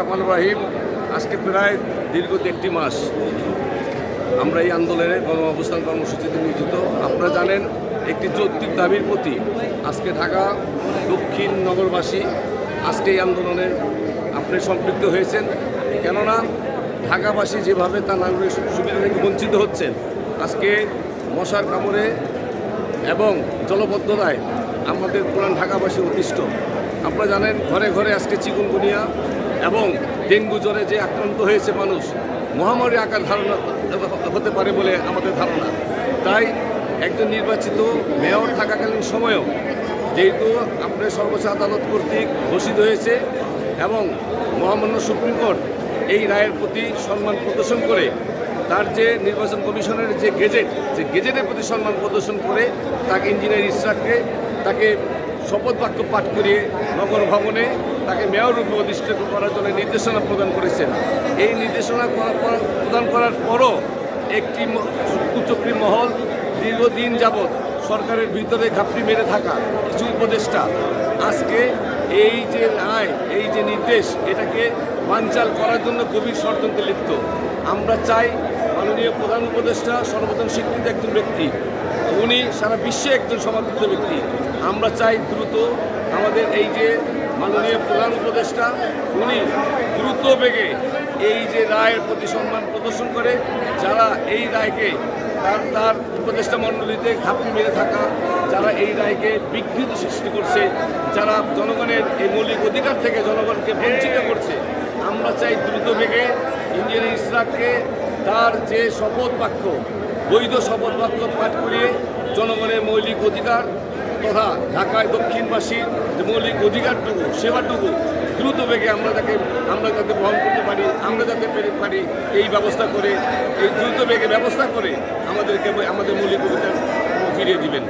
রহমানির রহিম। আজকে প্রায় দীর্ঘ 1টি মাস আমরা এই আন্দোলনে গণ অবস্থান কর্মসূচিতে নিয়োজিত। আপনারা জানেন, একটি যৌক্তিক দাবির প্রতি আজকে ঢাকা দক্ষিণ নগরবাসী আজকে এই আন্দোলনে আপনি সম্পৃক্ত হয়েছেন। কেননা ঢাকাবাসী যেভাবে তার নাগরিক সুবিধা থেকে বঞ্চিত হচ্ছেন, আজকে মশার কামড়ে এবং জলবদ্ধতায় আমাদের পুরান ঢাকাবাসী অতিষ্ঠ। আপনারা জানেন, ঘরে ঘরে আজকে চিকুনগুনিয়া এবং ডেঙ্গু জ্বরে যে আক্রান্ত হয়েছে মানুষ, মহামারী আকার ধারণা হতে পারে বলে আমাদের ধারণা। তাই একজন নির্বাচিত মেয়র থাকাকালীন সময়েও যেহেতু আপনার সর্বোচ্চ আদালত কর্তৃক ঘোষিত হয়েছে এবং মহামান্য সুপ্রিম কোর্ট এই রায়ের প্রতি সম্মান প্রদর্শন করে তার যে নির্বাচন কমিশনের যে গেজেটের প্রতি সম্মান প্রদর্শন করে তাকে ইঞ্জিনিয়ার ইসরাককে তাকে শপথ বাক্য পাঠ করিয়ে নগর ভবনে তাকে মেয়র রূপে অধিষ্ঠিত করার জন্য নির্দেশনা প্রদান করেছেন। এই নির্দেশনা প্রদান করার পরও একটি কুচক্রী মহল দীর্ঘদিন যাবৎ সরকারের ভিতরে ঘাপটি মেরে থাকা কিছু উপদেষ্টা আজকে এই যে রায়, এই যে নির্দেশ, এটাকে বানচাল করার জন্য গভীর ষড়যন্ত্রে লিপ্ত। আমরা চাই মাননীয় প্রধান উপদেষ্টা সর্বজন স্বীকৃত একজন ব্যক্তি, উনি সারা বিশ্বে একজন সমাদৃত ব্যক্তি। আমরা চাই দ্রুত আমাদের এই যে মাননীয় প্রধান উপদেষ্টা উনি দ্রুত বেগে এই যে রায়ের প্রতি সম্মান প্রদর্শন করে যারা এই রায়কে তার উপদেষ্টা মণ্ডলীতে ঘাপটি মেরে থাকা, যারা এই রায়কে বিঘ্নিত সৃষ্টি করছে, যারা জনগণের এই মৌলিক অধিকার থেকে জনগণকে বঞ্চিত করছে, আমরা চাই দ্রুত বেগে ইঞ্জিনিয়ার ইসরাককে তার যে শপথ বাক্য, বৈধ শপথ বাক্য পাঠ করিয়ে জনগণের মৌলিক অধিকার তথা ঢাকায় দক্ষিণবাসীর যে মৌলিক অধিকারটুকু, সেবাটুকু দ্রুত বেগে আমরা যাতে বহন করতে পারি, আমরা যাতে পেরে পারি, এই ব্যবস্থা করে, এই দ্রুত বেগে ব্যবস্থা করে আমাদেরকে আমাদের মৌলিক অধিকার ফিরিয়ে দিবেন।